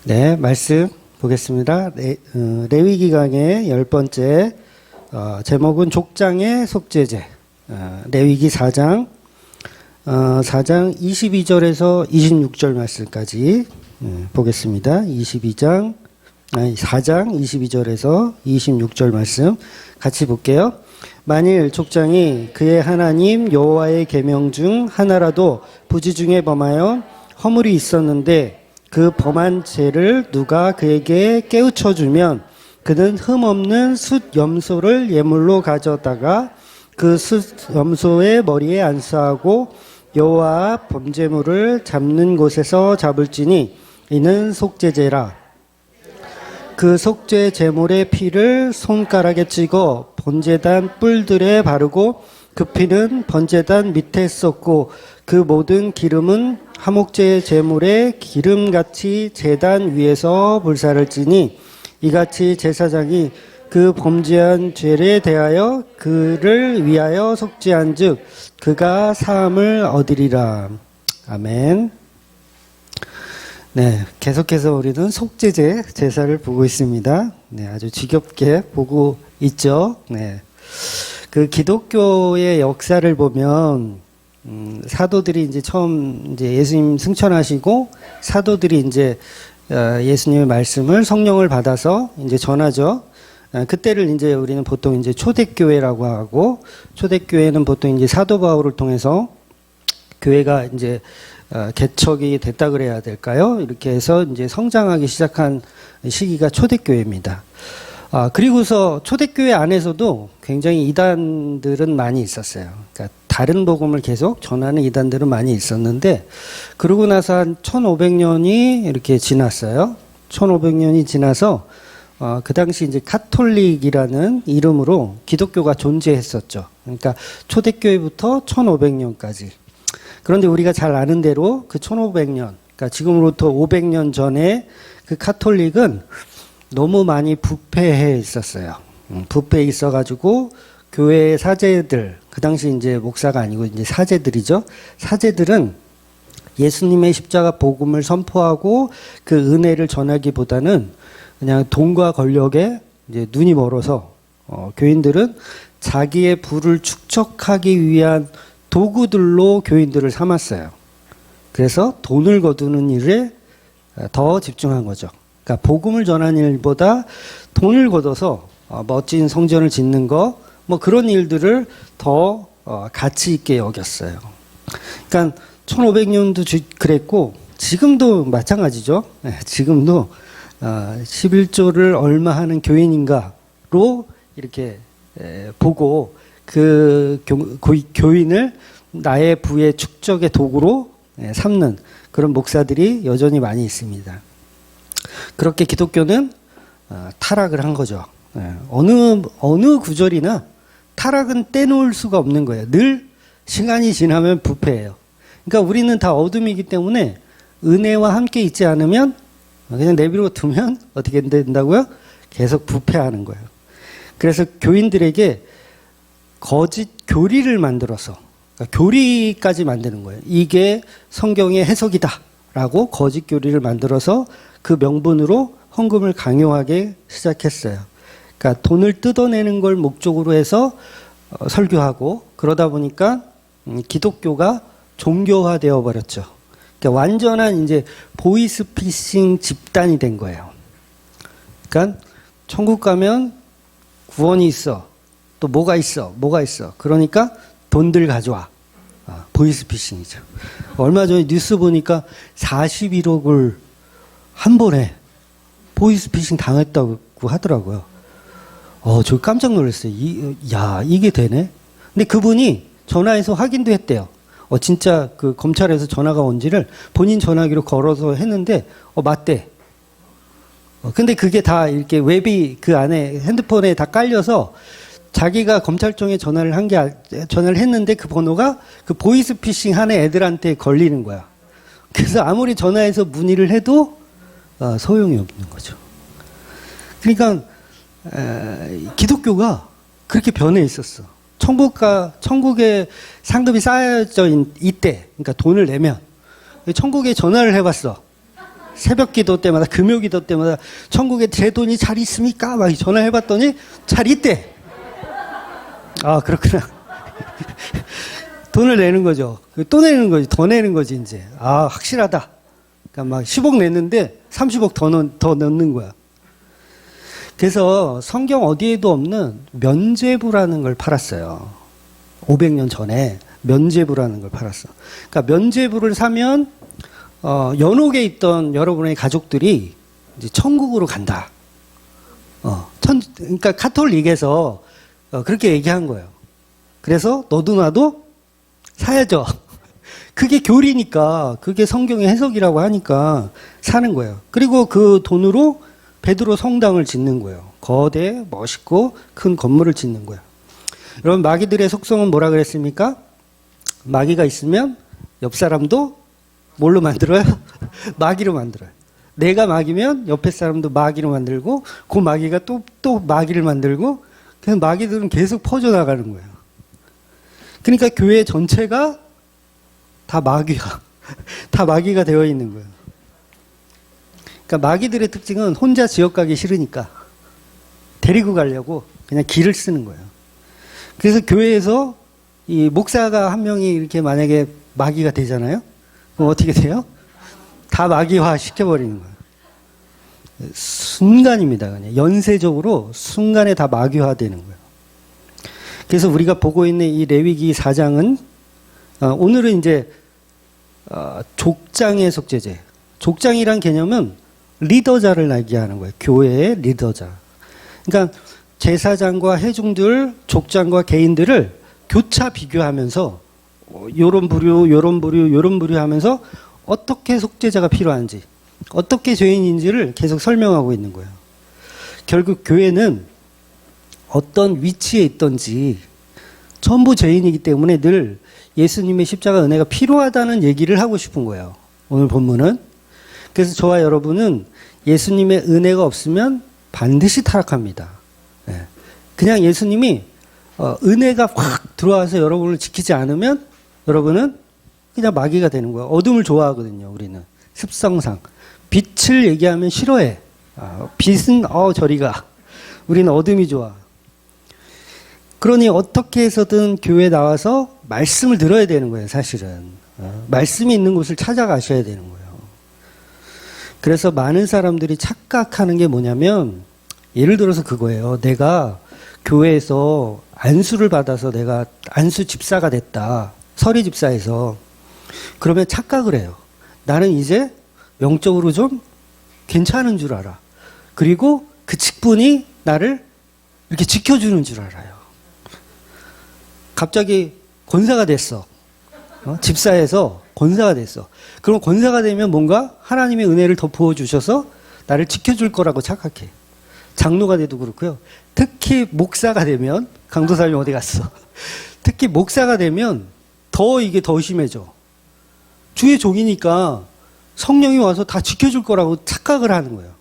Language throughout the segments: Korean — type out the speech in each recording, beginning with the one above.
네, 말씀 보겠습니다. 레위기 강의 10번째 제목은 족장의 속죄제. 레위기 4장 22절에서 26절 말씀까지 보겠습니다. 4장 22절에서 26절 말씀 같이 볼게요. 만일 족장이 그의 하나님 여호와의 계명 중 하나라도 부지 중에 범하여 허물이 있었는데 그 범한 죄를 누가 그에게 깨우쳐 주면 그는 흠없는 숫 염소를 예물로 가져다가 그 숫 염소의 머리에 안수하고 여호와 범죄물을 잡는 곳에서 잡을지니 이는 속죄제라. 그 속죄 제물의 피를 손가락에 찍어 번제단 뿔들에 바르고 그 피는 번제단 밑에 쏟고 그 모든 기름은 화목제 제물의 기름같이 제단 위에서 불사를 지니 이같이 제사장이 그 범죄한 죄에 대하여 그를 위하여 속죄한즉 그가 사함을 얻으리라. 아멘. 네, 계속해서 우리는 속죄제 제사를 보고 있습니다. 네, 아주 지겹게 보고 있죠. 네, 그 기독교의 역사를 보면 사도들이 이제 처음 이제 예수님 승천하시고 사도들이 이제 예수님의 말씀을 성령을 받아서 이제 전하죠. 그때를 이제 우리는 보통 이제 초대교회라고 하고 초대교회는 보통 이제 사도 바울을 통해서 교회가 이제 개척이 됐다 그래야 될까요? 이렇게 해서 이제 성장하기 시작한 시기가 초대교회입니다. 그리고서 초대교회 안에서도 굉장히 이단들은 많이 있었어요. 그러니까 다른 복음을 계속 전하는 이단들은 많이 있었는데, 그러고 나서 한 1500년이 이렇게 지났어요. 1500년이 지나서, 그 당시 이제 카톨릭이라는 이름으로 기독교가 존재했었죠. 그러니까 초대교회부터 1500년까지. 그런데 우리가 잘 아는 대로 그 1500년, 그러니까 지금으로부터 500년 전에 그 카톨릭은 너무 많이 부패해 있었어요. 부패해 있어가지고 교회의 사제들, 그 당시 이제 목사가 아니고 이제 사제들이죠. 사제들은 예수님의 십자가 복음을 선포하고 그 은혜를 전하기보다는 그냥 돈과 권력에 이제 눈이 멀어서 교인들은 자기의 부를 축적하기 위한 도구들로 교인들을 삼았어요. 그래서 돈을 거두는 일에 더 집중한 거죠. 그러니까 복음을 전하는 일보다 돈을 걷어서 멋진 성전을 짓는 거, 뭐 그런 일들을 더 가치 있게 여겼어요. 그러니까 1500년도 그랬고 지금도 마찬가지죠. 지금도 11조를 얼마 하는 교인인가로 이렇게 보고 그 교인을 나의 부의 축적의 도구로 삼는 그런 목사들이 여전히 많이 있습니다. 그렇게 기독교는 타락을 한 거죠. 어느 구절이나 타락은 떼놓을 수가 없는 거예요. 늘 시간이 지나면 부패해요. 그러니까 우리는 다 어둠이기 때문에 은혜와 함께 있지 않으면 그냥 내버려 두면 어떻게 된다고요? 계속 부패하는 거예요. 그래서 교인들에게 거짓 교리를 만들어서, 그러니까 교리까지 만드는 거예요. 이게 성경의 해석이다 라고 거짓 교리를 만들어서 그 명분으로 헌금을 강요하게 시작했어요. 그러니까 돈을 뜯어내는 걸 목적으로 해서 설교하고, 그러다 보니까 기독교가 종교화되어 버렸죠. 그러니까 완전한 이제 보이스피싱 집단이 된 거예요. 그러니까 천국 가면 구원이 있어. 또 뭐가 있어. 그러니까 돈들 가져와. 보이스피싱이죠. 얼마 전에 뉴스 보니까 41억을 한 번에 보이스피싱 당했다고 하더라고요. 저 깜짝 놀랐어요. 이게 되네? 근데 그분이 전화해서 확인도 했대요. 진짜 그 검찰에서 전화가 온지를 본인 전화기로 걸어서 했는데, 맞대. 근데 그게 다 이렇게 웹이 그 안에 핸드폰에 다 깔려서 자기가 검찰청에 전화를 했는데 그 번호가 그 보이스피싱 하는 애들한테 걸리는 거야. 그래서 아무리 전화해서 문의를 해도 소용이 없는 거죠. 그러니까 기독교가 그렇게 변해 있었어. 천국에 상급이 쌓여져 이때, 그러니까 돈을 내면 천국에 전화를 해봤어. 새벽 기도 때마다, 금요 기도 때마다 천국에 제 돈이 잘 있습니까? 막 전화해봤더니 잘 있대. 아, 그렇구나. 돈을 내는 거죠. 또 내는 거지. 더 내는 거지, 이제. 아, 확실하다. 그러니까 막 10억 냈는데 30억 더 넣는 거야. 그래서 성경 어디에도 없는 면죄부라는 걸 팔았어요. 500년 전에 면죄부라는 걸 팔았어. 그러니까 면죄부를 사면 연옥에 있던 여러분의 가족들이 이제 천국으로 간다. 그러니까 카톨릭에서 그렇게 얘기한 거예요. 그래서 너도 나도 사야죠. 그게 교리니까, 그게 성경의 해석이라고 하니까 사는 거예요. 그리고 그 돈으로 베드로 성당을 짓는 거예요. 거대, 멋있고 큰 건물을 짓는 거예요. 여러분, 마귀들의 속성은 뭐라 그랬습니까? 마귀가 있으면 옆 사람도 뭘로 만들어요? 마귀로 만들어요. 내가 마귀면 옆에 사람도 마귀로 만들고, 그 마귀가 또 마귀를 만들고, 그냥 마귀들은 계속 퍼져나가는 거예요. 그러니까 교회 전체가 다 마귀가 되어 있는 거예요. 그러니까 마귀들의 특징은 혼자 지옥 가기 싫으니까 데리고 가려고 그냥 길을 쓰는 거예요. 그래서 교회에서 이 목사가 한 명이 이렇게 만약에 마귀가 되잖아요. 그럼 어떻게 돼요? 다 마귀화 시켜버리는 거예요. 순간입니다. 그냥 연쇄적으로 순간에 다 마귀화 되는 거예요. 그래서 우리가 보고 있는 이 레위기 4장은 오늘은 이제 족장의 속죄제. 족장이란 개념은 리더자를 나타내는 거예요. 교회의 리더자. 그러니까 제사장과 회중들, 족장과 개인들을 교차 비교하면서 요런 부류 하면서 어떻게 속죄자가 필요한지, 어떻게 죄인인지를 계속 설명하고 있는 거예요. 결국 교회는 어떤 위치에 있든지 전부 죄인이기 때문에 늘 예수님의 십자가 은혜가 필요하다는 얘기를 하고 싶은 거예요. 오늘 본문은. 그래서 저와 여러분은 예수님의 은혜가 없으면 반드시 타락합니다. 그냥 예수님이 은혜가 확 들어와서 여러분을 지키지 않으면 여러분은 그냥 마귀가 되는 거예요. 어둠을 좋아하거든요. 우리는 습성상 빛을 얘기하면 싫어해. 빛은 저리 가. 우리는 어둠이 좋아. 그러니 어떻게 해서든 교회에 나와서 말씀을 들어야 되는 거예요. 사실은 말씀이 있는 곳을 찾아가셔야 되는 거예요. 그래서 많은 사람들이 착각하는 게 뭐냐면, 예를 들어서 그거예요. 내가 교회에서 안수를 받아서 내가 안수 집사가 됐다. 서리 집사에서. 그러면 착각을 해요. 나는 이제 영적으로 좀 괜찮은 줄 알아. 그리고 그 직분이 나를 이렇게 지켜주는 줄 알아요. 갑자기 권사가 됐어. 집사에서 권사가 됐어. 그럼 권사가 되면 뭔가 하나님의 은혜를 더 부어주셔서 나를 지켜줄 거라고 착각해. 장로가 돼도 그렇고요. 특히 목사가 되면, 강도사님 어디 갔어? 특히 목사가 되면 이게 더 심해져. 주의 종이니까 성령이 와서 다 지켜줄 거라고 착각을 하는 거예요.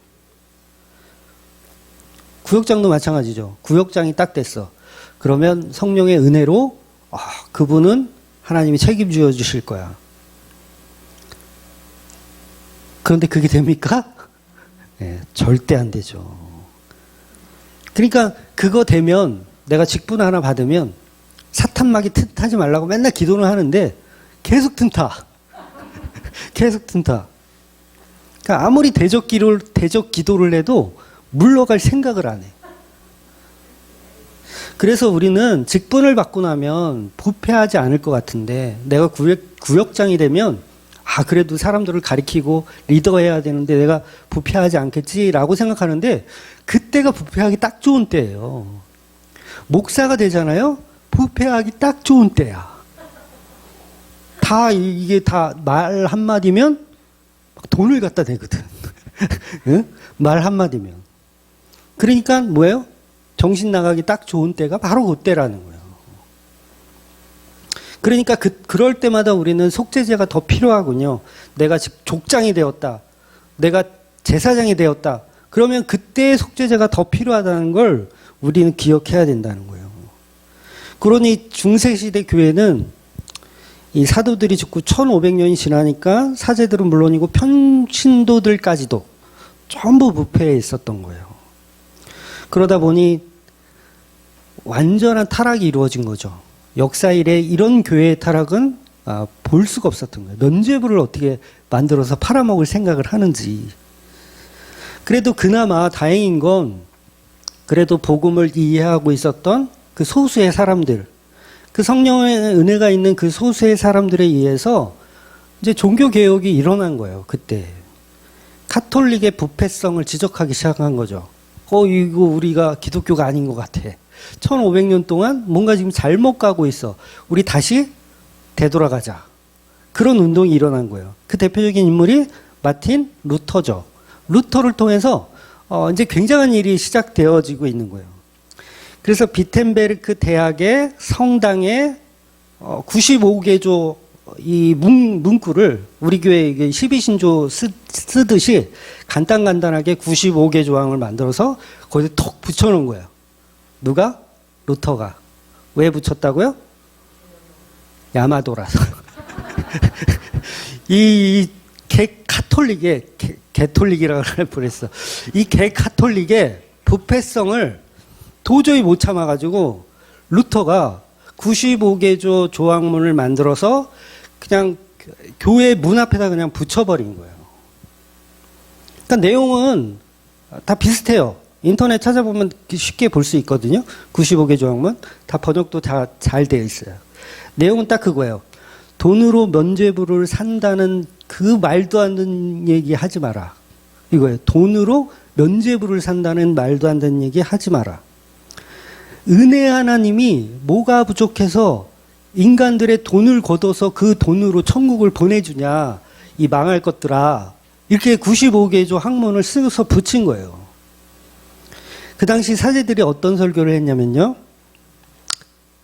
구역장도 마찬가지죠. 구역장이 딱 됐어. 그러면 성령의 은혜로 그분은 하나님이 책임져 주실 거야. 그런데 그게 됩니까? 네, 절대 안 되죠. 그러니까 그거 되면, 내가 직분 하나 받으면 사탄막이 틈타지 말라고 맨날 기도는 하는데 계속 틈타. 계속 틈타. 그러니까 아무리 대적 기도를 해도 물러갈 생각을 안 해. 그래서 우리는 직분을 받고 나면 부패하지 않을 것 같은데, 내가 구역장이 되면 그래도 사람들을 가리키고 리더해야 되는데 내가 부패하지 않겠지라고 생각하는데, 그때가 부패하기 딱 좋은 때예요. 목사가 되잖아요. 부패하기 딱 좋은 때야. 이게 다 말 한마디면 돈을 갖다 대거든. 응? 말 한마디면. 그러니까 뭐예요? 정신 나가기 딱 좋은 때가 바로 그때라는 거예요. 그러니까 그럴 때마다 우리는 속죄제가 더 필요하군요. 내가 족장이 되었다. 내가 제사장이 되었다. 그러면 그때의 속죄제가 더 필요하다는 걸 우리는 기억해야 된다는 거예요. 그러니 중세시대 교회는 이 사도들이 죽고 1500년이 지나니까 사제들은 물론이고 평신도들까지도 전부 부패해 있었던 거예요. 그러다 보니 완전한 타락이 이루어진 거죠. 역사 이래 이런 교회의 타락은 볼 수가 없었던 거예요. 면죄부를 어떻게 만들어서 팔아먹을 생각을 하는지. 그래도 그나마 다행인 건 그래도 복음을 이해하고 있었던 그 소수의 사람들, 그 성령의 은혜가 있는 그 소수의 사람들에 의해서 이제 종교 개혁이 일어난 거예요. 그때 카톨릭의 부패성을 지적하기 시작한 거죠. 이거 우리가 기독교가 아닌 것 같아. 1500년 동안 뭔가 지금 잘못 가고 있어. 우리 다시 되돌아가자. 그런 운동이 일어난 거예요. 그 대표적인 인물이 마틴 루터죠. 루터를 통해서 이제 굉장한 일이 시작되어지고 있는 거예요. 그래서 비텐베르크 대학의 성당에 95개조 이 문구를 우리 교회 12신조 쓰듯이 간단하게 95개 조항을 만들어서 거기에 톡 붙여놓은 거예요. 누가? 루터가. 왜 붙였다고요? 야마도라서. 이 개카톨릭의 개톨릭이라고 할 뻔했어. 이 개카톨릭의 부패성을 도저히 못 참아가지고 루터가 95개조 조항문을 만들어서 그냥 교회 문 앞에다 그냥 붙여버린 거예요. 그러니까 내용은 다 비슷해요. 인터넷 찾아보면 쉽게 볼 수 있거든요. 95개 조항문 다 번역도 다 잘 되어 있어요. 내용은 딱 그거예요. 돈으로 면죄부를 산다는 그 말도 안 되는 얘기 하지 마라. 이거예요. 돈으로 면죄부를 산다는 말도 안 되는 얘기 하지 마라. 은혜 하나님이 뭐가 부족해서 인간들의 돈을 걷어서 그 돈으로 천국을 보내주냐. 이 망할 것들아. 이렇게 95개조 학문을 쓰고서 붙인 거예요. 그 당시 사제들이 어떤 설교를 했냐면요.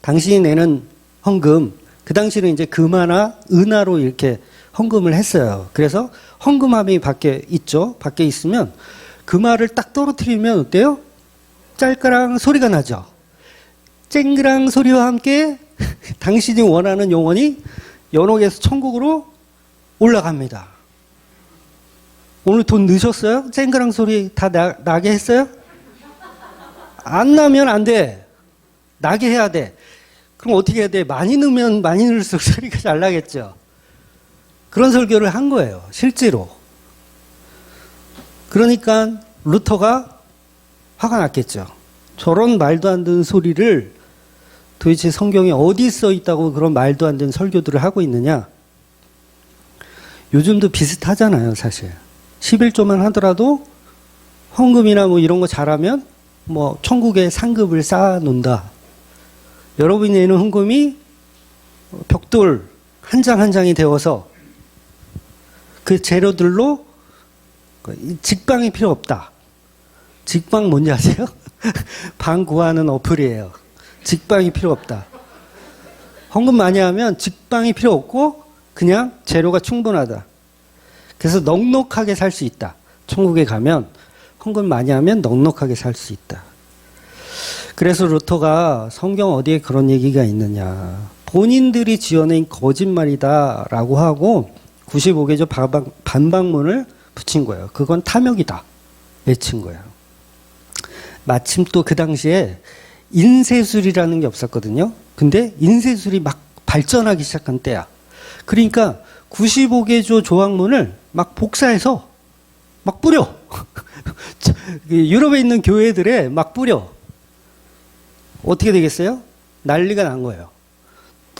당신이 내는 헌금, 그 당시는 이제 금화나 은화로 이렇게 헌금을 했어요. 그래서 헌금함이 밖에 있죠. 밖에 있으면 금화를 딱 떨어뜨리면 어때요? 짤까랑 소리가 나죠. 쨍그랑 소리와 함께 당신이 원하는 영혼이 연옥에서 천국으로 올라갑니다. 오늘 돈 넣으셨어요? 쨍그랑 소리 다 나게 했어요? 안 나면 안 돼. 나게 해야 돼. 그럼 어떻게 해야 돼? 많이 넣으면 많이 넣을수록 소리가 잘 나겠죠. 그런 설교를 한 거예요. 실제로. 그러니까 루터가 화가 났겠죠. 저런 말도 안 되는 소리를 도대체 성경에 어디 써 있다고 그런 말도 안 되는 설교들을 하고 있느냐. 요즘도 비슷하잖아요, 사실. 11조만 하더라도 헌금이나 뭐 이런 거 잘하면 뭐 천국에 상급을 쌓아놓는다. 여러분이 내는 헌금이 벽돌 한 장 한 장이 되어서 그 재료들로 직방이 필요 없다. 직방 뭔지 아세요? 방 구하는 어플이에요. 직방이 필요 없다. 헌금 많이 하면 직방이 필요 없고 그냥 재료가 충분하다. 그래서 넉넉하게 살 수 있다. 천국에 가면 헌금 많이 하면 넉넉하게 살 수 있다. 그래서 루터가 성경 어디에 그런 얘기가 있느냐. 본인들이 지어낸 거짓말이다라고 하고 95개조 반박문을 붙인 거예요. 그건 탐욕이다. 외친 거예요. 마침 또 그 당시에 인쇄술이라는 게 없었거든요. 근데 인쇄술이 막 발전하기 시작한 때야. 그러니까 95개조 조항문을 막 복사해서 막 뿌려. 유럽에 있는 교회들에 막 뿌려. 어떻게 되겠어요? 난리가 난 거예요.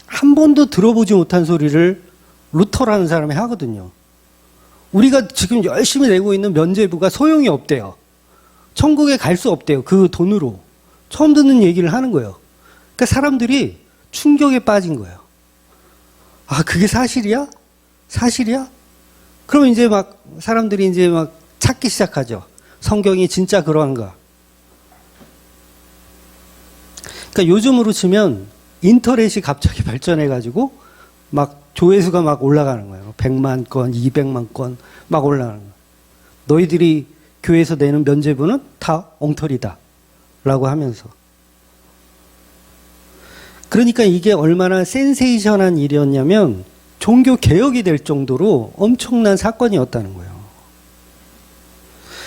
한 번도 들어보지 못한 소리를 루터라는 사람이 하거든요. 우리가 지금 열심히 내고 있는 면죄부가 소용이 없대요. 천국에 갈 수 없대요. 그 돈으로. 처음 듣는 얘기를 하는 거예요. 그러니까 사람들이 충격에 빠진 거예요. 아, 그게 사실이야? 사실이야? 그럼 이제 막 사람들이 이제 막 찾기 시작하죠. 성경이 진짜 그러한가? 그러니까 요즘으로 치면 인터넷이 갑자기 발전해가지고 막 조회수가 막 올라가는 거예요. 100만 건, 200만 건 막 올라가는 거예요. 너희들이 교회에서 내는 면죄부는 다 엉터리다. 라고 하면서. 그러니까 이게 얼마나 센세이션한 일이었냐면 종교 개혁이 될 정도로 엄청난 사건이었다는 거예요.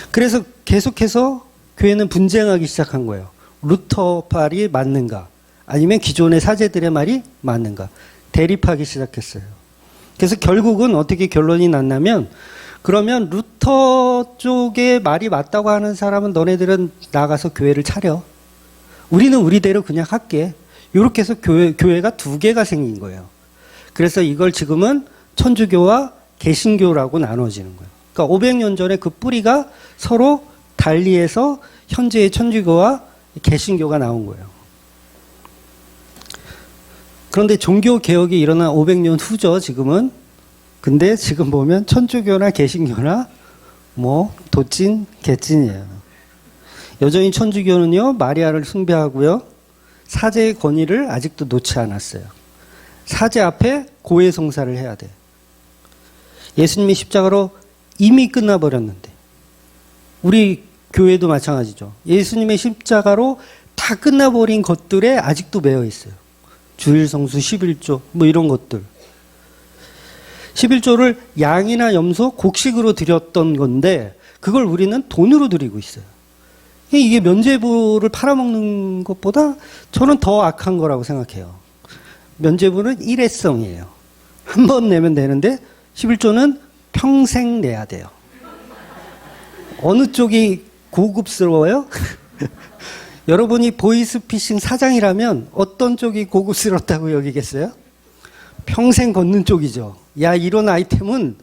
그래서 계속해서 교회는 분쟁하기 시작한 거예요. 루터 말이 맞는가? 아니면 기존의 사제들의 말이 맞는가? 대립하기 시작했어요. 그래서 결국은 어떻게 결론이 났냐면, 그러면 루터 쪽의 말이 맞다고 하는 사람은 너네들은 나가서 교회를 차려. 우리는 우리대로 그냥 할게. 이렇게 해서 교회가 두 개가 생긴 거예요. 그래서 이걸 지금은 천주교와 개신교라고 나눠지는 거예요. 그러니까 500년 전에 그 뿌리가 서로 달리해서 현재의 천주교와 개신교가 나온 거예요. 그런데 종교 개혁이 일어난 500년 후죠, 지금은. 근데 지금 보면 천주교나 개신교나 뭐 도찐, 개찐이에요. 여전히 천주교는요, 마리아를 숭배하고요, 사제의 권위를 아직도 놓지 않았어요. 사제 앞에 고해성사를 해야 돼. 예수님이 십자가로 이미 끝나버렸는데, 우리 교회도 마찬가지죠. 예수님의 십자가로 다 끝나버린 것들에 아직도 매여 있어요. 주일성수 11조 뭐 이런 것들. 11조를 양이나 염소 곡식으로 드렸던 건데 그걸 우리는 돈으로 드리고 있어요. 이게 면죄부를 팔아먹는 것보다 저는 더 악한 거라고 생각해요. 면죄부는 일회성이에요. 한 번 내면 되는데 11조는 평생 내야 돼요. 어느 쪽이 고급스러워요? 여러분이 보이스피싱 사장이라면 어떤 쪽이 고급스럽다고 여기겠어요? 평생 걷는 쪽이죠. 야, 이런 아이템은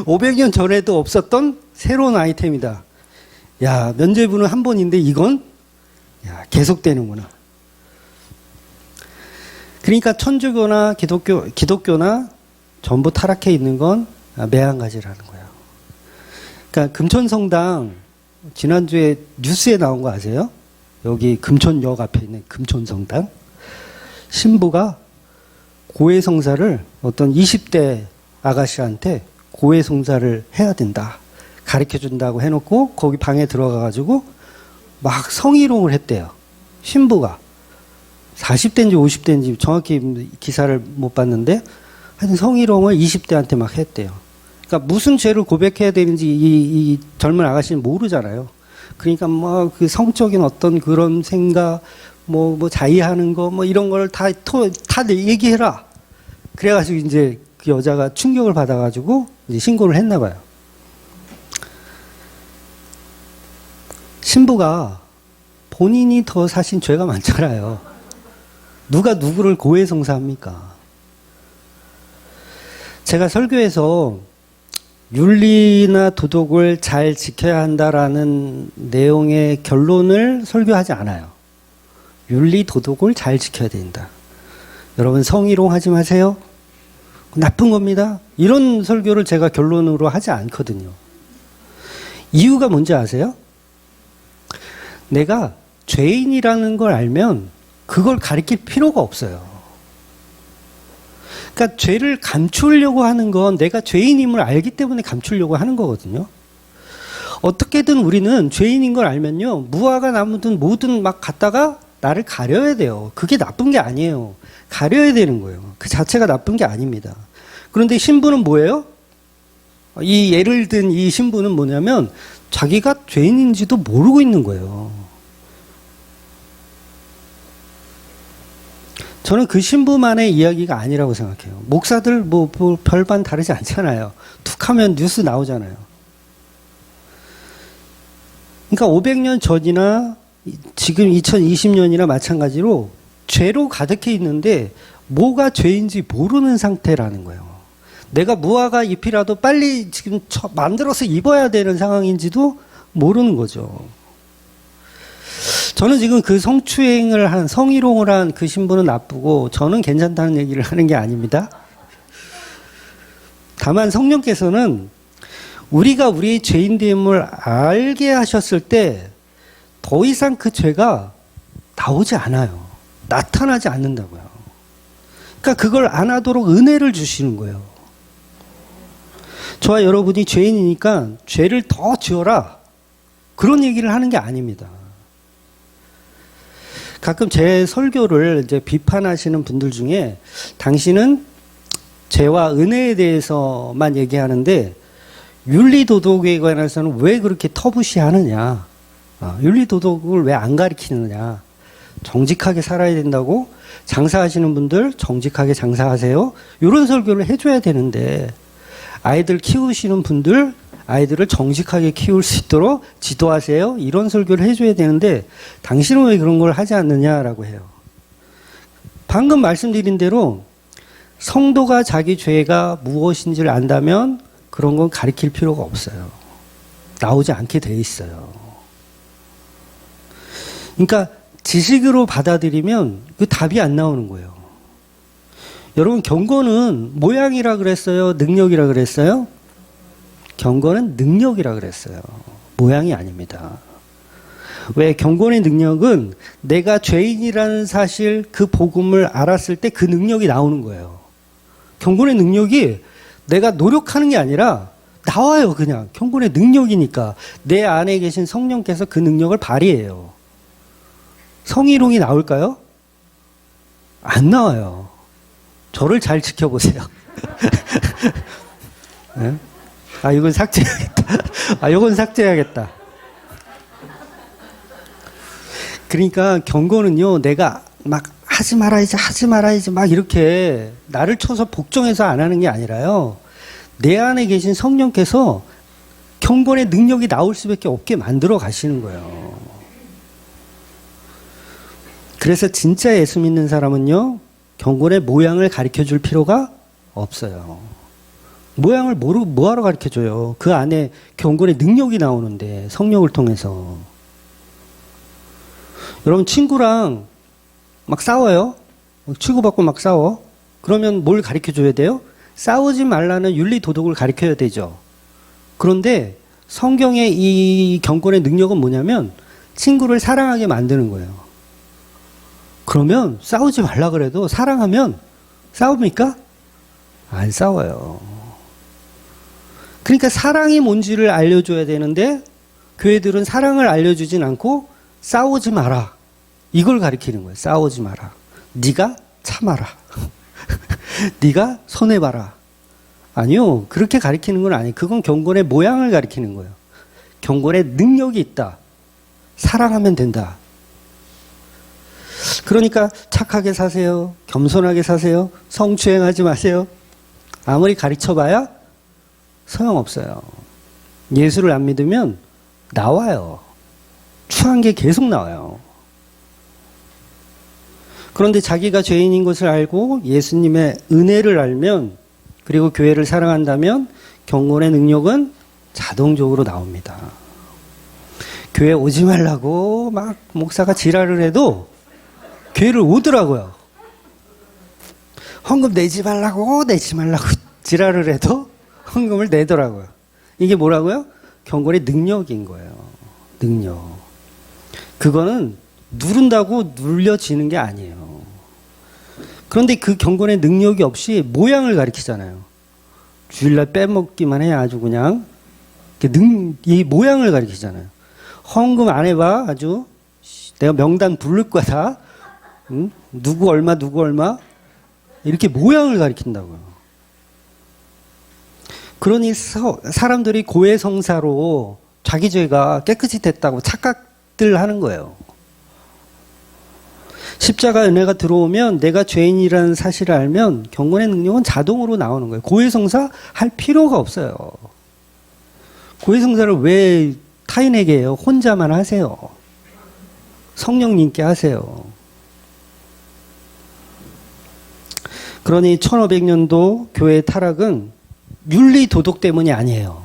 500년 전에도 없었던 새로운 아이템이다. 야, 면죄부는 한 번인데 이건 야, 계속되는구나. 그러니까 천주교나 기독교나 전부 타락해 있는 건 매한가지라는 거예요. 그러니까 금천성당 지난주에 뉴스에 나온 거 아세요? 여기 금천역 앞에 있는 금천성당 신부가 고해성사를 어떤 20대 아가씨한테 고해성사를 해야 된다 가르쳐준다고 해놓고 거기 방에 들어가가지고 막 성희롱을 했대요. 신부가 40대인지 50대인지 정확히 기사를 못 봤는데 하여튼 성희롱을 20대한테 막 했대요. 그러니까 무슨 죄를 고백해야 되는지 이 젊은 아가씨는 모르잖아요. 그러니까 뭐 그 성적인 어떤 그런 생각, 뭐 자의하는 거, 뭐 이런 걸 다 얘기해라. 그래가지고 이제 그 여자가 충격을 받아가지고 이제 신고를 했나 봐요. 신부가 본인이 더 사신 죄가 많잖아요. 누가 누구를 고해성사합니까? 제가 설교에서 윤리나 도덕을 잘 지켜야 한다라는 내용의 결론을 설교하지 않아요. 윤리, 도덕을 잘 지켜야 된다. 여러분 성희롱 하지 마세요. 나쁜 겁니다. 이런 설교를 제가 결론으로 하지 않거든요. 이유가 뭔지 아세요? 내가 죄인이라는 걸 알면 그걸 가리킬 필요가 없어요. 그러니까 죄를 감추려고 하는 건 내가 죄인임을 알기 때문에 감추려고 하는 거거든요. 어떻게든 우리는 죄인인 걸 알면요, 무화과 나무든 뭐든 막 갖다가 나를 가려야 돼요. 그게 나쁜 게 아니에요. 가려야 되는 거예요. 그 자체가 나쁜 게 아닙니다. 그런데 신부는 뭐예요? 이 예를 든 이 신부는 뭐냐면 자기가 죄인인지도 모르고 있는 거예요. 저는 그 신부만의 이야기가 아니라고 생각해요. 목사들 뭐 별반 다르지 않잖아요. 툭 하면 뉴스 나오잖아요. 그러니까 500년 전이나 지금 2020년이나 마찬가지로 죄로 가득해 있는데 뭐가 죄인지 모르는 상태라는 거예요. 내가 무화과 잎이라도 빨리 지금 만들어서 입어야 되는 상황인지도 모르는 거죠. 저는 지금 그 성추행을 한, 성희롱을 한 그 신부는 나쁘고 저는 괜찮다는 얘기를 하는 게 아닙니다. 다만 성령께서는 우리가 우리의 죄인됨을 알게 하셨을 때 더 이상 그 죄가 나오지 않아요. 나타나지 않는다고요. 그러니까 그걸 안 하도록 은혜를 주시는 거예요. 저와 여러분이 죄인이니까 죄를 더 지어라. 그런 얘기를 하는 게 아닙니다. 가끔 제 설교를 이제 비판하시는 분들 중에 당신은 죄와 은혜에 대해서만 얘기하는데 윤리도덕에 관해서는 왜 그렇게 터부시하느냐. 윤리도덕을 왜 안 가르치느냐. 정직하게 살아야 된다고 장사하시는 분들 정직하게 장사하세요. 이런 설교를 해줘야 되는데 아이들 키우시는 분들 아이들을 정직하게 키울 수 있도록 지도하세요. 이런 설교를 해줘야 되는데 당신은 왜 그런 걸 하지 않느냐라고 해요. 방금 말씀드린 대로 성도가 자기 죄가 무엇인지를 안다면 그런 건 가르칠 필요가 없어요. 나오지 않게 돼 있어요. 그러니까 지식으로 받아들이면 그 답이 안 나오는 거예요. 여러분 경건은 모양이라 그랬어요? 능력이라 그랬어요? 경건은 능력이라 그랬어요. 모양이 아닙니다. 왜? 경건의 능력은 내가 죄인이라는 사실 그 복음을 알았을 때 그 능력이 나오는 거예요. 경건의 능력이 내가 노력하는 게 아니라 나와요. 그냥 경건의 능력이니까 내 안에 계신 성령께서 그 능력을 발휘해요. 성희롱이 나올까요? 안 나와요. 저를 잘 지켜보세요. 네? 이건 삭제해야겠다. 이건 삭제해야겠다. 그러니까 경건은요, 내가 막 하지 말아야지 막 이렇게 나를 쳐서 복종해서 안 하는 게 아니라요. 내 안에 계신 성령께서 경건의 능력이 나올 수밖에 없게 만들어 가시는 거예요. 그래서 진짜 예수 믿는 사람은요, 경건의 모양을 가르쳐 줄 필요가 없어요. 모양을 뭐하러 가르쳐 줘요? 그 안에 경건의 능력이 나오는데, 성령을 통해서. 여러분, 친구랑 막 싸워요? 치고받고 막 싸워? 그러면 뭘 가르쳐 줘야 돼요? 싸우지 말라는 윤리 도덕을 가르쳐야 되죠. 그런데 성경의 이 경건의 능력은 뭐냐면 친구를 사랑하게 만드는 거예요. 그러면 싸우지 말라 그래도 사랑하면 싸웁니까? 안 싸워요. 그러니까 사랑이 뭔지를 알려줘야 되는데 교회들은 사랑을 알려주진 않고 싸우지 마라. 이걸 가르치는 거예요. 싸우지 마라. 네가 참아라. 네가 손해봐라. 아니요. 그렇게 가르치는 건 아니에요. 그건 경건의 모양을 가르치는 거예요. 경건의 능력이 있다. 사랑하면 된다. 그러니까 착하게 사세요. 겸손하게 사세요. 성추행하지 마세요. 아무리 가르쳐봐야 소용없어요. 예수를 안 믿으면 나와요. 추한 게 계속 나와요. 그런데 자기가 죄인인 것을 알고 예수님의 은혜를 알면 그리고 교회를 사랑한다면 경건의 능력은 자동적으로 나옵니다. 교회 오지 말라고 막 목사가 지랄을 해도 교회를 오더라고요. 헌금 내지 말라고 지랄을 해도 헌금을 내더라고요. 이게 뭐라고요? 경건의 능력인 거예요. 능력. 그거는 누른다고 눌려지는 게 아니에요. 그런데 그 경건의 능력이 없이 모양을 가리키잖아요. 주일날 빼먹기만 해야 아주 그냥 이 모양을 가리키잖아요. 헌금 안 해봐. 아주 내가 명단 부를 거다. 응? 누구 얼마 이렇게 모양을 가리킨다고요. 그러니 사람들이 고해성사로 자기 죄가 깨끗이 됐다고 착각들 하는 거예요. 십자가 은혜가 들어오면 내가 죄인이라는 사실을 알면 경건의 능력은 자동으로 나오는 거예요. 고해성사 할 필요가 없어요. 고해성사를 왜 타인에게 해요? 혼자만 하세요. 성령님께 하세요. 그러니 1500년도 교회의 타락은 윤리 도덕 때문이 아니에요.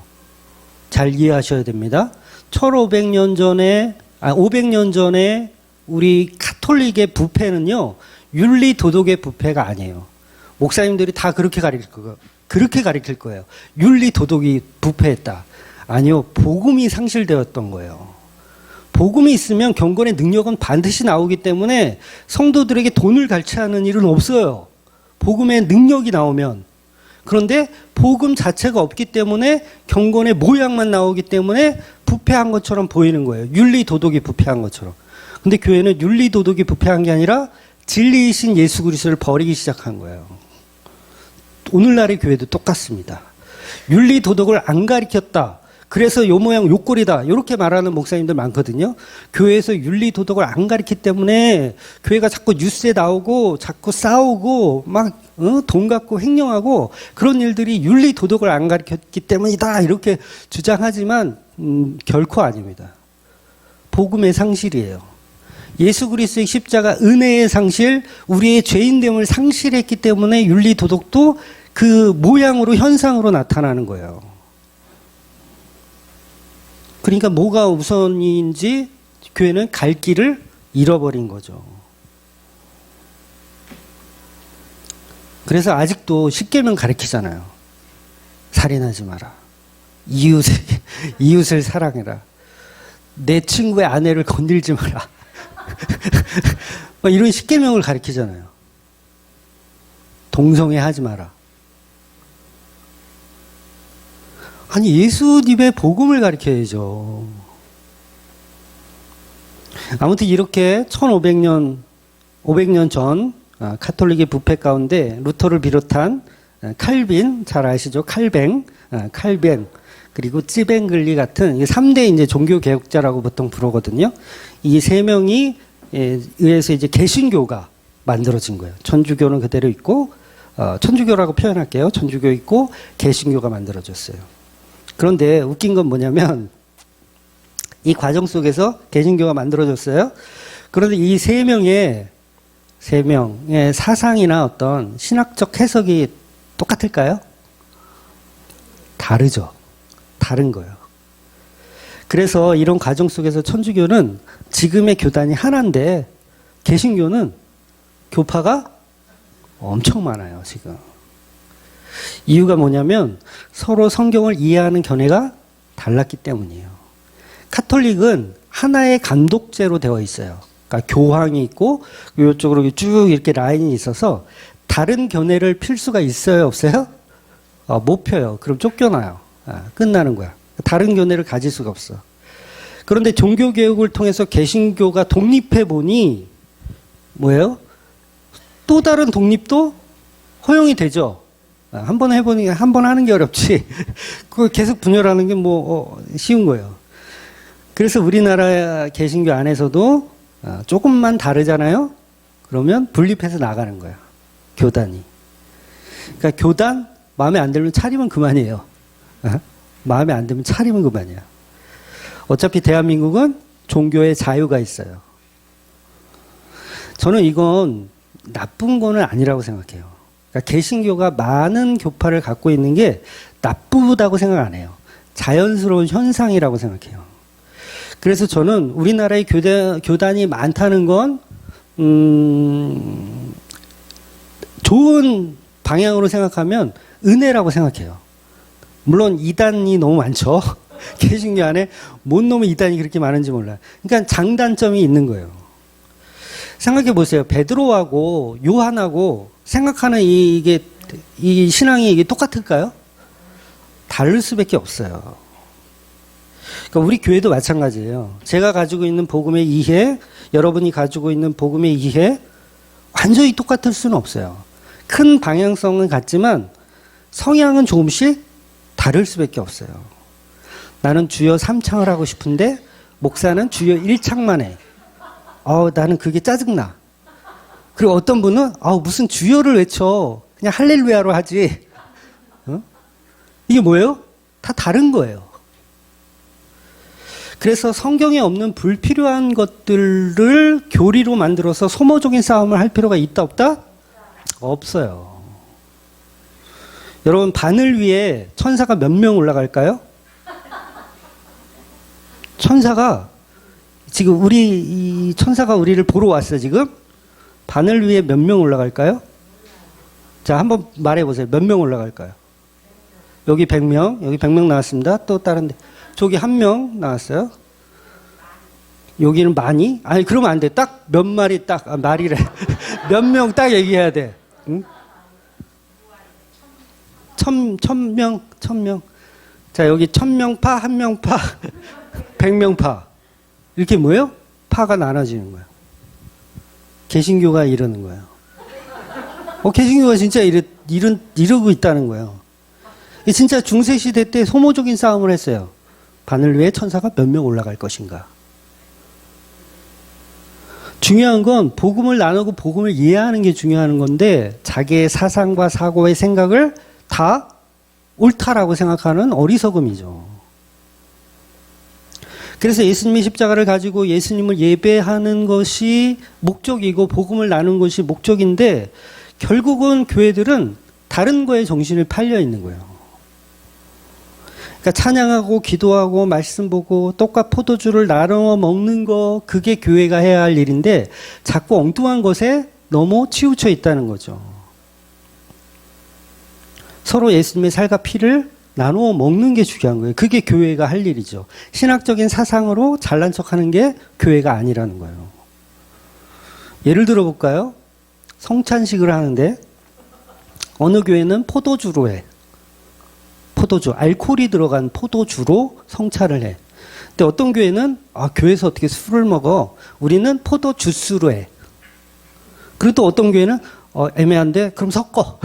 잘 이해하셔야 됩니다. 500년 전에 우리 가톨릭의 부패는요, 윤리 도덕의 부패가 아니에요. 목사님들이 다 그렇게 가르칠 거예요. 윤리 도덕이 부패했다. 아니요, 복음이 상실되었던 거예요. 복음이 있으면 경건의 능력은 반드시 나오기 때문에 성도들에게 돈을 갈취하는 일은 없어요. 복음의 능력이 나오면. 그런데 복음 자체가 없기 때문에 경건의 모양만 나오기 때문에 부패한 것처럼 보이는 거예요. 윤리 도덕이 부패한 것처럼. 근데 교회는 윤리 도덕이 부패한 게 아니라 진리이신 예수 그리스도를 버리기 시작한 거예요. 오늘날의 교회도 똑같습니다. 윤리 도덕을 안 가르쳤다. 그래서 요 모양 요 꼴이다. 이렇게 말하는 목사님들 많거든요. 교회에서 윤리 도덕을 안 가르치기 때문에 교회가 자꾸 뉴스에 나오고 자꾸 싸우고 막 돈 갖고 횡령하고 그런 일들이 윤리 도덕을 안 가르쳤기 때문이다. 이렇게 주장하지만 결코 아닙니다. 복음의 상실이에요. 예수 그리스도의 십자가 은혜의 상실, 우리의 죄인됨을 상실했기 때문에 윤리 도덕도 그 모양으로 현상으로 나타나는 거예요. 그러니까 뭐가 우선인지 교회는 갈 길을 잃어버린 거죠. 그래서 아직도 십계명 가르치잖아요. 살인하지 마라. 이웃을 사랑해라. 내 친구의 아내를 건들지 마라. 이런 십계명을 가르치잖아요. 동성애 하지 마라. 아니 예수님의 복음을 가르쳐야죠. 아무튼 이렇게 1500년 전 카톨릭의 부패 가운데 루터를 비롯한 칼빈, 잘 아시죠? 칼뱅, 그리고 찌뱅글리 같은 3대 이제 종교 개혁자라고 보통 부르거든요. 이 세 명이 의해서 이제 개신교가 만들어진 거예요. 천주교는 그대로 있고, 천주교라고 표현할게요. 천주교 있고 개신교가 만들어졌어요. 그런데 웃긴 건 뭐냐면 이 과정 속에서 개신교가 만들어졌어요. 그런데 이 세 명의 사상이나 어떤 신학적 해석이 똑같을까요? 다르죠. 다른 거예요. 그래서 이런 과정 속에서 천주교는 지금의 교단이 하나인데 개신교는 교파가 엄청 많아요, 지금. 이유가 뭐냐면 서로 성경을 이해하는 견해가 달랐기 때문이에요. 카톨릭은 하나의 감독제로 되어 있어요. 그러니까 교황이 있고 이쪽으로 쭉 이렇게 라인이 있어서 다른 견해를 필 수가 있어요, 없어요? 못 펴요. 그럼 쫓겨나요. 끝나는 거야. 다른 견해를 가질 수가 없어. 그런데 종교개혁을 통해서 개신교가 독립해 보니 뭐예요? 또 다른 독립도 허용이 되죠. 한 번 해보니 한 번 하는 게 어렵지. 그걸 계속 분열하는 게 쉬운 거예요. 그래서 우리나라 개신교 안에서도 조금만 다르잖아요. 그러면 분립해서 나가는 거야. 교단이. 그러니까 교단 마음에 안 들면 차리면 그만이에요. 마음에 안 들면 차리면 그만이야. 어차피 대한민국은 종교의 자유가 있어요. 저는 이건 나쁜 거는 아니라고 생각해요. 그러니까 개신교가 많은 교파를 갖고 있는 게 나쁘다고 생각 안 해요. 자연스러운 현상이라고 생각해요. 그래서 저는 우리나라의 교단이 많다는 건 좋은 방향으로 생각하면 은혜라고 생각해요. 물론 이단이 너무 많죠. 개신교 안에 뭔 놈의 이단이 그렇게 많은지 몰라요. 그러니까 장단점이 있는 거예요. 생각해 보세요. 베드로하고 요한하고 생각하는 이 신앙이 이게 똑같을까요? 다를 수밖에 없어요. 그러니까 우리 교회도 마찬가지예요. 제가 가지고 있는 복음의 이해, 여러분이 가지고 있는 복음의 이해 완전히 똑같을 수는 없어요. 큰 방향성은 같지만 성향은 조금씩 다를 수밖에 없어요. 나는 주여 3창을 하고 싶은데 목사는 주여 1창만 해. 나는 그게 짜증나. 그리고 어떤 분은 무슨 주여를 외쳐. 그냥 할렐루야로 하지. 이게 뭐예요? 다 다른 거예요. 그래서 성경에 없는 불필요한 것들을 교리로 만들어서 소모적인 싸움을 할 필요가 있다 없다? 없어요. 여러분 바늘 위에 천사가 몇 명 올라갈까요? 천사가 지금 이 천사가 우리를 보러 왔어요. 지금 바늘 위에 몇 명 올라갈까요? 자, 한번 말해보세요. 몇 명 올라갈까요? 여기 100명, 여기 100명 나왔습니다. 또 다른데 저기 1명 나왔어요. 여기는 많이? 아니 그러면 안 돼. 딱 몇 마리 딱 말이래. 몇 명 딱 얘기해야 돼. 응? 1000명. 자, 여기 1000명파, 1명파, 100명파. 이렇게 뭐예요? 파가 나눠지는 거예요. 개신교가 이러는 거예요. 개신교가 진짜 이러고 있다는 거예요. 진짜 중세시대 때 소모적인 싸움을 했어요. 바늘 위에 천사가 몇 명 올라갈 것인가. 중요한 건 복음을 나누고 복음을 이해하는 게 중요한 건데 자기의 사상과 사고의 생각을 다 옳다라고 생각하는 어리석음이죠. 그래서 예수님이 십자가를 가지고 예수님을 예배하는 것이 목적이고 복음을 나누는 것이 목적인데 결국은 교회들은 다른 거에 정신을 팔려 있는 거예요. 그러니까 찬양하고 기도하고 말씀 보고 떡과 포도주를 나누어 먹는 거 그게 교회가 해야 할 일인데 자꾸 엉뚱한 것에 너무 치우쳐 있다는 거죠. 서로 예수님의 살과 피를 나누어 먹는 게 중요한 거예요. 그게 교회가 할 일이죠. 신학적인 사상으로 잘난 척하는 게 교회가 아니라는 거예요. 예를 들어 볼까요? 성찬식을 하는데 어느 교회는 포도주로 해. 포도주, 알코올이 들어간 포도주로 성찬을 해. 근데 어떤 교회는 교회에서 어떻게 술을 먹어? 우리는 포도 주스로 해. 그리고 또 어떤 교회는 애매한데 그럼 섞어.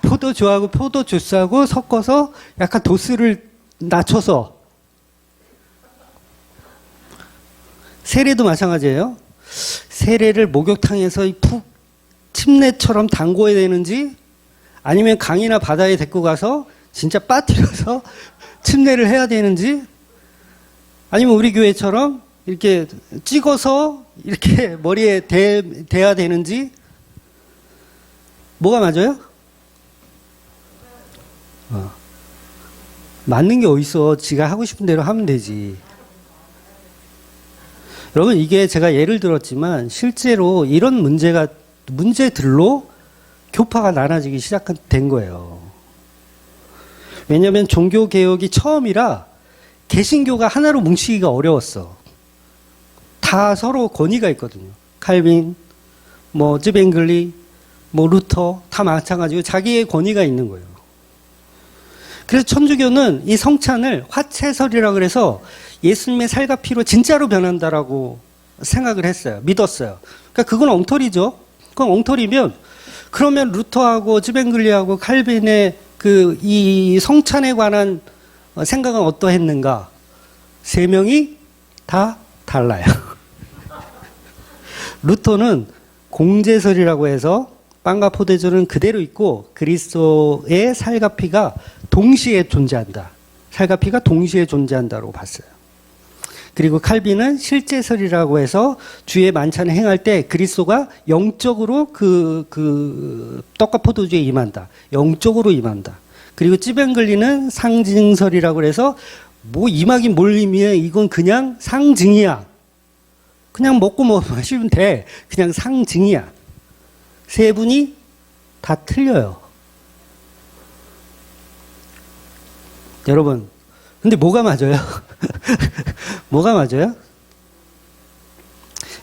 포도주하고 포도 주스하고 섞어서 약간 도수를 낮춰서. 세례도 마찬가지예요. 세례를 목욕탕에서 푹 침례처럼 담궈야 되는지 아니면 강이나 바다에 데리고 가서 진짜 빠뜨려서 침례를 해야 되는지 아니면 우리 교회처럼 이렇게 찍어서 이렇게 머리에 대야 되는지 뭐가 맞아요? 맞는 게 어딨어. 지가 하고 싶은 대로 하면 되지. 여러분 이게 제가 예를 들었지만 실제로 이런 문제들로 교파가 나눠지기 시작된 거예요. 왜냐하면 종교개혁이 처음이라 개신교가 하나로 뭉치기가 어려웠어. 다 서로 권위가 있거든요. 칼빈, 쯔뱅글리, 루터 다 마찬가지고 자기의 권위가 있는 거예요. 그래서 천주교는 이 성찬을 화채설이라고 그래서 예수님의 살과 피로 진짜로 변한다라고 생각을 했어요. 믿었어요. 그러니까 그건 엉터리죠. 그건 엉터리면 그러면 루터하고 쯔뱅글리하고 칼빈의 이 성찬에 관한 생각은 어떠했는가? 세 명이 다 달라요. 루터는 공제설이라고 해서 빵과 포도주는 그대로 있고 그리스도의 살과 피가 동시에 존재한다. 살과 피가 동시에 존재한다고 봤어요. 그리고 칼빈은 실제설이라고 해서 주의 만찬을 행할 때 그리스도가 영적으로 그 떡과 포도주에 임한다. 영적으로 임한다. 그리고 찌뱅글리는 상징설이라고 해서 임하긴 뭘 의미해? 이건 그냥 상징이야. 그냥 먹고 마시면 돼. 그냥 상징이야. 세 분이 다 틀려요. 여러분, 근데 뭐가 맞아요? 뭐가 맞아요?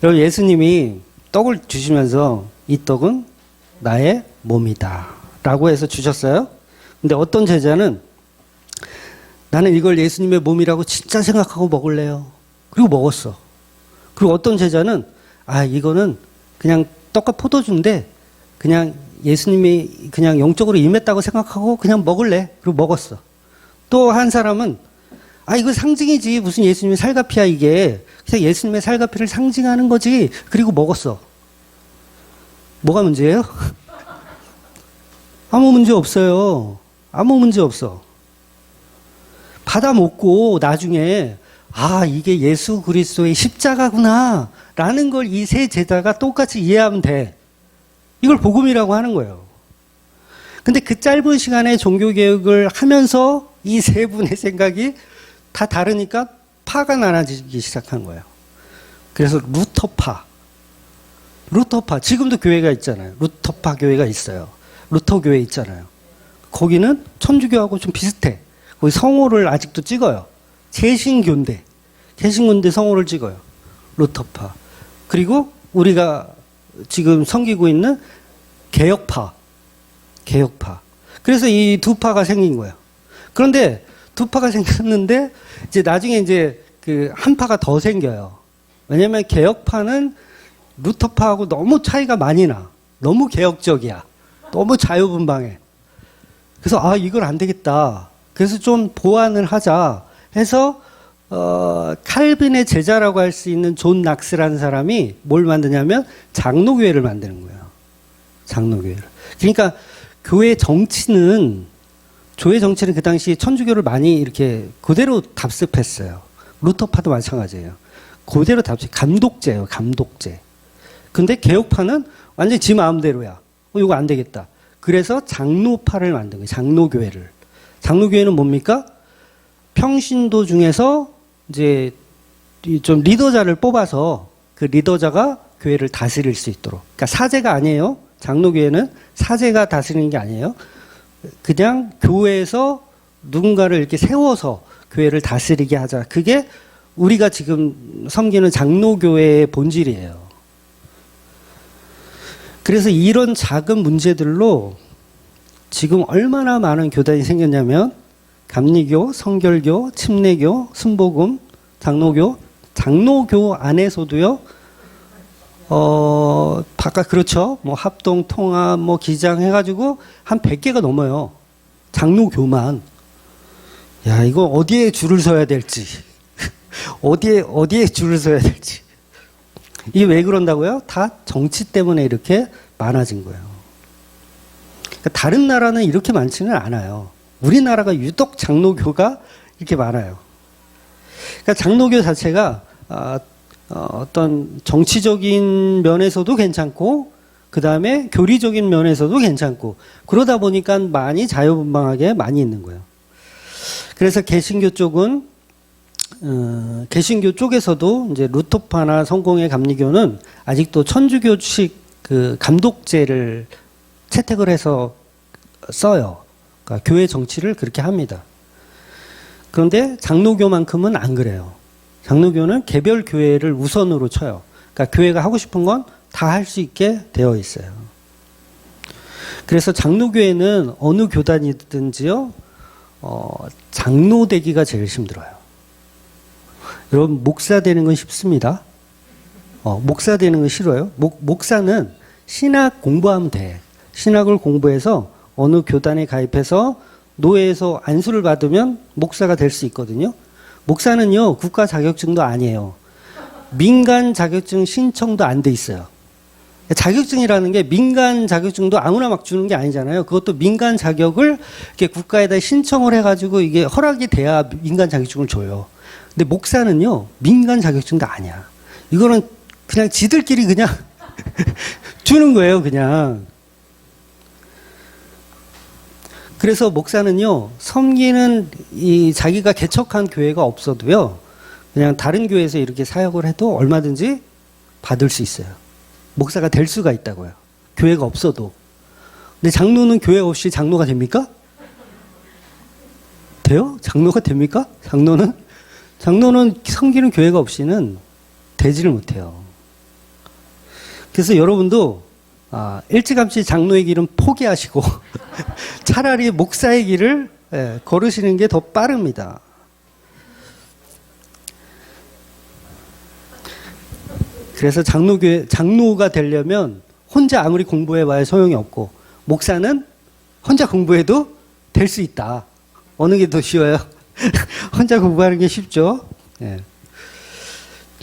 여러분, 예수님이 떡을 주시면서 이 떡은 나의 몸이다 라고 해서 주셨어요. 근데 어떤 제자는 나는 이걸 예수님의 몸이라고 진짜 생각하고 먹을래요. 그리고 먹었어. 그리고 어떤 제자는 이거는 그냥 떡과 포도주인데 그냥 예수님이 그냥 영적으로 임했다고 생각하고 그냥 먹을래. 그리고 먹었어. 또 한 사람은 이거 상징이지. 무슨 예수님의 살과 피야 이게. 그냥 예수님의 살과 피를 상징하는 거지. 그리고 먹었어. 뭐가 문제예요? 아무 문제 없어요. 아무 문제 없어. 받아 먹고 나중에 이게 예수 그리스도의 십자가구나 라는 걸 이 세 제자가 똑같이 이해하면 돼. 이걸 복음이라고 하는 거예요. 근데 그 짧은 시간에 종교개혁을 하면서 이 세 분의 생각이 다 다르니까 파가 나눠지기 시작한 거예요. 그래서 루터파. 지금도 교회가 있잖아요. 루터파 교회가 있어요. 루터 교회 있잖아요. 거기는 천주교하고 좀 비슷해. 거기 성호를 아직도 찍어요. 개신교인데 성호를 찍어요. 루터파. 그리고 우리가 지금 섬기고 있는 개혁파. 그래서 이 두 파가 생긴 거예요. 그런데 두 파가 생겼는데 이제 나중에 한 파가 더 생겨요. 왜냐면 개혁파는 루터파하고 너무 차이가 많이 나. 너무 개혁적이야. 너무 자유분방해. 그래서 이건 안 되겠다. 그래서 좀 보완을 하자 해서 칼빈의 제자라고 할 수 있는 존 낙스라는 사람이 뭘 만드냐면 장로교회를 만드는 거예요. 장로교회를. 그러니까 교회 정치는 그 당시 천주교를 많이 이렇게 그대로 답습했어요. 루터파도 마찬가지예요. 그대로 답습. 감독제예요. 감독제. 근데 개혁파는 완전히 지 마음대로야. 이거 안 되겠다. 그래서 장로파를 만든 거예요. 장로교회를. 장로교회는 뭡니까? 평신도 중에서 이제 좀 리더자를 뽑아서 그 리더자가 교회를 다스릴 수 있도록. 그러니까 사제가 아니에요. 장로교회는 사제가 다스리는 게 아니에요. 그냥 교회에서 누군가를 이렇게 세워서 교회를 다스리게 하자. 그게 우리가 지금 섬기는 장로교회의 본질이에요. 그래서 이런 작은 문제들로 지금 얼마나 많은 교단이 생겼냐면 감리교, 성결교, 침례교, 순복음, 장로교 안에서도요. 바깥 그렇죠. 뭐 합동, 통합, 뭐 기장 해가지고 한 100개가 넘어요. 장로교만. 야, 이거 어디에 줄을 서야 될지. 어디에 줄을 서야 될지. 이게 왜 그런다고요? 다 정치 때문에 이렇게 많아진 거예요. 그러니까 다른 나라는 이렇게 많지는 않아요. 우리나라가 유독 장로교가 이렇게 많아요. 그러니까 장로교 자체가 어떤 정치적인 면에서도 괜찮고 그 다음에 교리적인 면에서도 괜찮고 그러다 보니까 많이 자유분방하게 많이 있는 거예요. 그래서 개신교 쪽은 개신교 쪽에서도 이제 루터파나 성공회 감리교는 아직도 천주교식 그 감독제를 채택을 해서 써요. 그러니까 교회 정치를 그렇게 합니다. 그런데 장로교만큼은 안 그래요. 장로교는 개별 교회를 우선으로 쳐요. 그러니까 교회가 하고 싶은 건 다 할 수 있게 되어 있어요. 그래서 장로교회는 어느 교단이든지요, 장로 되기가 제일 힘들어요. 여러분, 목사 되는 건 쉽습니다. 목사 되는 건 싫어요. 목사는 신학 공부하면 돼. 신학을 공부해서 어느 교단에 가입해서 노예에서 안수를 받으면 목사가 될 수 있거든요. 목사는요, 국가 자격증도 아니에요. 민간 자격증 신청도 안 돼 있어요. 자격증이라는 게 민간 자격증도 아무나 막 주는 게 아니잖아요. 그것도 민간 자격을 이렇게 국가에다 신청을 해가지고 이게 허락이 돼야 민간 자격증을 줘요. 근데 목사는요, 민간 자격증도 아니야. 이거는 그냥 지들끼리 그냥 주는 거예요, 그냥. 그래서 목사는요, 섬기는 이 자기가 개척한 교회가 없어도요, 그냥 다른 교회에서 이렇게 사역을 해도 얼마든지 받을 수 있어요. 목사가 될 수가 있다고요. 교회가 없어도. 근데 장로는 교회 없이 장로가 됩니까? 돼요? 장로가 됩니까? 장로는 섬기는 교회가 없이는 되지를 못해요. 그래서 여러분도 일찌감치 장로의 길은 포기하시고 차라리 목사의 길을 걸으시는 게 더 빠릅니다. 그래서 장로가 되려면 혼자 아무리 공부해봐야 소용이 없고 목사는 혼자 공부해도 될 수 있다. 어느 게 더 쉬워요? 혼자 공부하는 게 쉽죠. 예.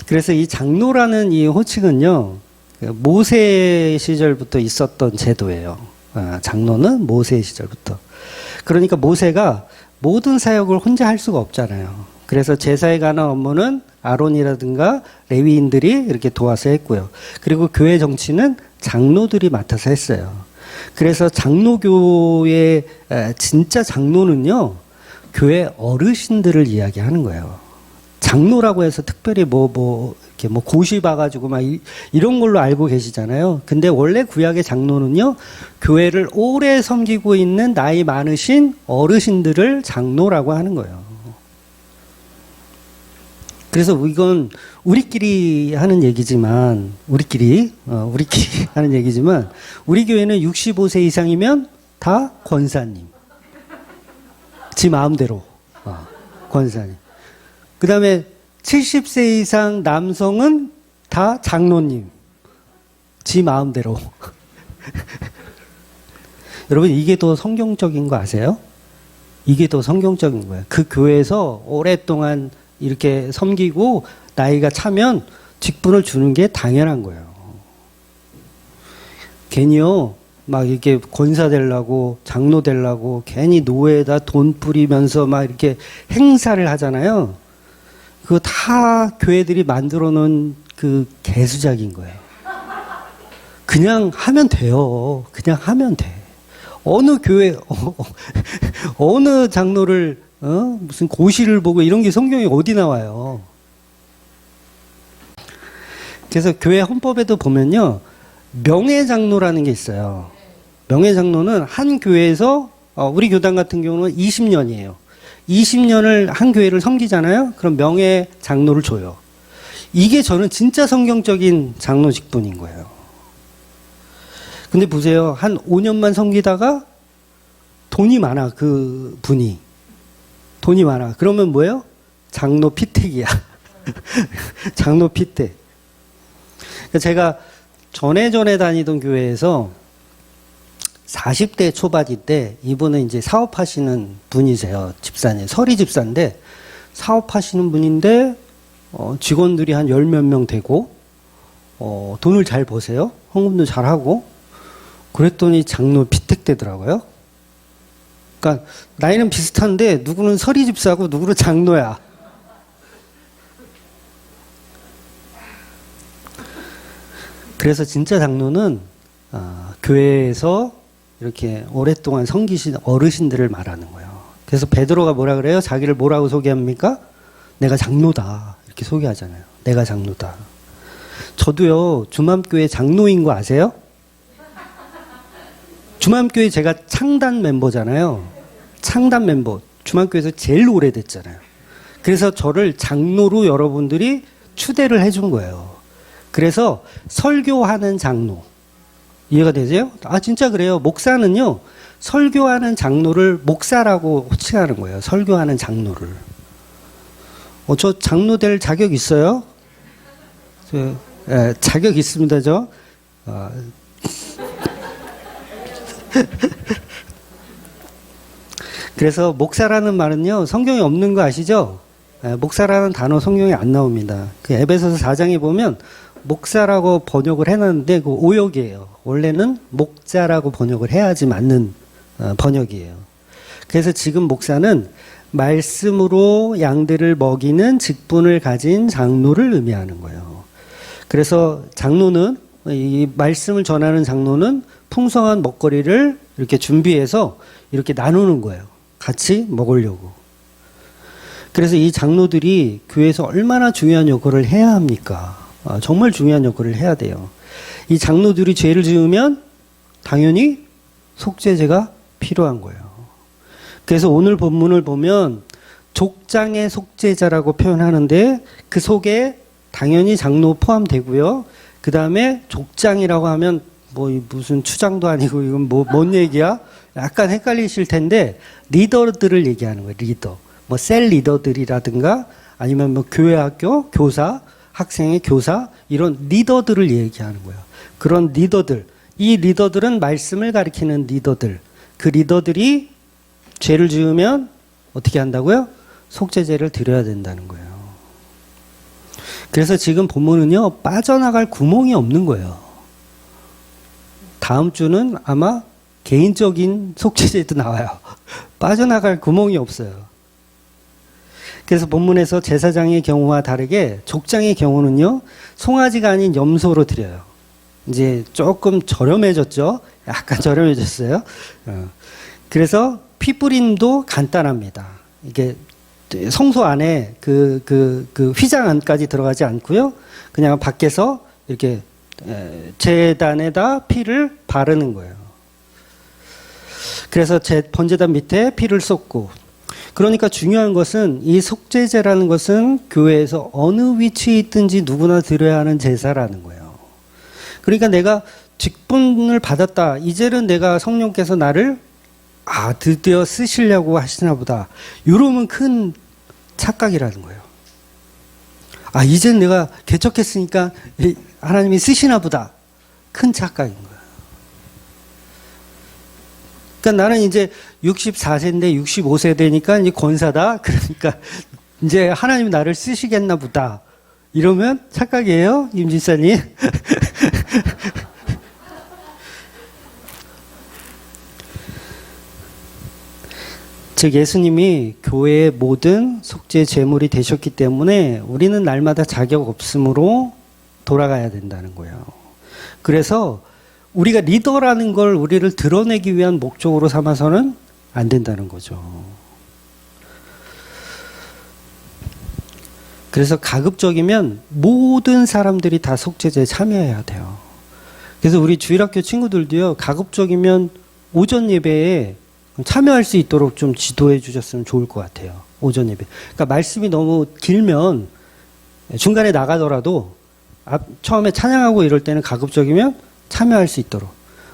그래서 이 장로라는 이 호칭은요, 모세 시절부터 있었던 제도예요. 장로는 모세 시절부터. 그러니까 모세가 모든 사역을 혼자 할 수가 없잖아요. 그래서 제사에 관한 업무는 아론이라든가 레위인들이 이렇게 도와서 했고요. 그리고 교회 정치는 장로들이 맡아서 했어요. 그래서 장로교의 진짜 장로는요, 교회 어르신들을 이야기하는 거예요. 장로라고 해서 특별히 이렇게 고시 봐가지고 이런 걸로 알고 계시잖아요. 근데 원래 구약의 장로는요, 교회를 오래 섬기고 있는 나이 많으신 어르신들을 장로라고 하는 거예요. 그래서 이건 우리끼리 하는 얘기지만, 우리끼리 하는 얘기지만, 우리 교회는 65세 이상이면 다 권사님. 지 마음대로. 권사님. 그 다음에 70세 이상 남성은 다 장로님. 지 마음대로. 여러분, 이게 더 성경적인 거 아세요? 이게 더 성경적인 거예요. 그 교회에서 오랫동안 이렇게 섬기고 나이가 차면 직분을 주는 게 당연한 거예요. 괜히요, 막 이렇게 권사 되려고, 장로 되려고, 괜히 노예에다 돈 뿌리면서 막 이렇게 행사를 하잖아요. 그거 다 교회들이 만들어 놓은 그 개수작인 거예요. 그냥 하면 돼요. 그냥 하면 돼. 어느 교회, 어느 장로를, 무슨 고시를 보고 이런 게 성경에 어디 나와요. 그래서 교회 헌법에도 보면요, 명예장로라는 게 있어요. 명예장로는 한 교회에서, 우리 교단 같은 경우는 20년이에요. 20년을 한 교회를 섬기잖아요? 그럼 명예장로를 줘요. 이게 저는 진짜 성경적인 장로 직분인 거예요. 근데 보세요. 한 5년만 섬기다가 돈이 많아, 그 분이. 돈이 많아. 그러면 뭐예요? 장로 피택이야. 장로 피택. 제가 전에 다니던 교회에서 40대 초반일 때 이분은 이제 사업하시는 분이세요. 집사님. 서리 집사인데 사업하시는 분인데 직원들이 한 10몇 명 되고 돈을 잘 버세요. 헌금도 잘 하고. 그랬더니 장로 피택되더라고요. 그러니까 나이는 비슷한데 누구는 서리 집사고 누구는 장로야. 그래서 진짜 장로는 교회에서 이렇게 오랫동안 섬기신 어르신들을 말하는 거예요. 그래서 베드로가 뭐라 그래요? 자기를 뭐라고 소개합니까? 내가 장로다. 이렇게 소개하잖아요. 내가 장로다. 저도요, 주맘교회 장로인 거 아세요? 주맘교회 제가 창단 멤버잖아요. 창단 멤버. 주맘교회에서 제일 오래됐잖아요. 그래서 저를 장로로 여러분들이 추대를 해준 거예요. 그래서 설교하는 장로. 이해가 되세요? 아, 진짜 그래요. 목사는요, 설교하는 장로를 목사라고 호칭하는 거예요. 설교하는 장로를. 저 장로 될 자격 있어요? 자격 있습니다, 저. 그래서 목사라는 말은요, 성경에 없는 거 아시죠? 목사라는 단어 성경에 안 나옵니다. 그 에베소서 4장에 보면 목사라고 번역을 해놨는데 그 오역이에요. 원래는 목자라고 번역을 해야지 맞는 번역이에요. 그래서 지금 목사는 말씀으로 양들을 먹이는 직분을 가진 장로를 의미하는 거예요. 그래서 장로는, 이 말씀을 전하는 장로는 풍성한 먹거리를 이렇게 준비해서 이렇게 나누는 거예요. 같이 먹으려고. 그래서 이 장로들이 교회에서 얼마나 중요한 역할을 해야 합니까? 정말 중요한 역할을 해야 돼요. 이 장로들이 죄를 지으면 당연히 속죄제가 필요한 거예요. 그래서 오늘 본문을 보면 족장의 속죄자라고 표현하는데 그 속에 당연히 장로 포함되고요. 그 다음에 족장이라고 하면 뭐 무슨 추장도 아니고 이건 뭔 얘기야? 약간 헷갈리실 텐데 리더들을 얘기하는 거예요. 리더. 뭐 셀 리더들이라든가 아니면 뭐 교회 학교 교사, 학생의 교사 이런 리더들을 얘기하는 거예요. 그런 리더들. 이 리더들은 말씀을 가리키는 리더들. 그 리더들이 죄를 지으면 어떻게 한다고요? 속죄제를 드려야 된다는 거예요. 그래서 지금 본문은요, 빠져나갈 구멍이 없는 거예요. 다음 주는 아마 개인적인 속죄제도 나와요. 빠져나갈 구멍이 없어요. 그래서 본문에서 제사장의 경우와 다르게 족장의 경우는요, 송아지가 아닌 염소로 드려요. 이제 조금 저렴해졌죠? 약간 저렴해졌어요. 그래서 피 뿌림도 간단합니다. 이게 성소 안에 그 휘장 안까지 들어가지 않고요. 그냥 밖에서 이렇게 제단에다 피를 바르는 거예요. 그래서 번제단 밑에 피를 쏟고. 그러니까 중요한 것은 이 속죄제라는 것은 교회에서 어느 위치에 있든지 누구나 드려야 하는 제사라는 거예요. 그러니까 내가 직분을 받았다. 이제는 내가 성령께서 나를 드디어 쓰시려고 하시나 보다. 이러면 큰 착각이라는 거예요. 아, 이젠 내가 개척했으니까 하나님이 쓰시나 보다. 큰 착각인 거야. 그러니까 나는 이제 64세인데 65세 되니까 이제 권사다. 그러니까 이제 하나님이 나를 쓰시겠나 보다. 이러면 착각이에요, 임진사님? 즉 예수님이 교회의 모든 속죄 제물이 되셨기 때문에 우리는 날마다 자격 없음으로 돌아가야 된다는 거예요. 그래서 우리가 리더라는 걸 우리를 드러내기 위한 목적으로 삼아서는 안 된다는 거죠. 그래서 가급적이면 모든 사람들이 다 속죄제에 참여해야 돼요. 그래서 우리 주일학교 친구들도요, 가급적이면 오전 예배에 참여할 수 있도록 좀 지도해 주셨으면 좋을 것 같아요. 오전 예배. 그러니까 말씀이 너무 길면 중간에 나가더라도 처음에 찬양하고 이럴 때는 가급적이면 참여할 수 있도록.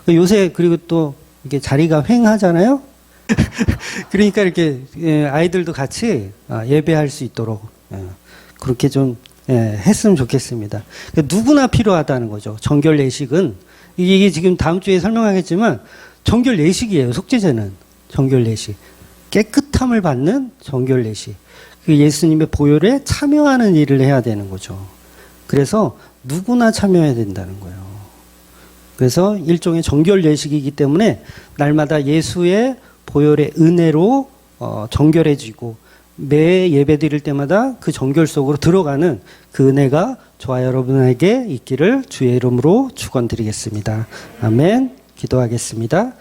요새 그리고 또 이게 자리가 횡하잖아요. 그러니까 이렇게 아이들도 같이 예배할 수 있도록 그렇게 좀 했으면 좋겠습니다. 그러니까 누구나 필요하다는 거죠. 정결 예식은 이게 지금 다음 주에 설명하겠지만 정결 예식이에요. 속죄제는 정결 예식. 깨끗함을 받는 정결 예식. 그 예수님의 보혈에 참여하는 일을 해야 되는 거죠. 그래서 누구나 참여해야 된다는 거예요. 그래서 일종의 정결 예식이기 때문에 날마다 예수의 보혈의 은혜로 정결해지고 매 예배 드릴 때마다 그 정결 속으로 들어가는 그 은혜가 저와 여러분에게 있기를 주의 이름으로 축원드리겠습니다. 아멘. 기도하겠습니다.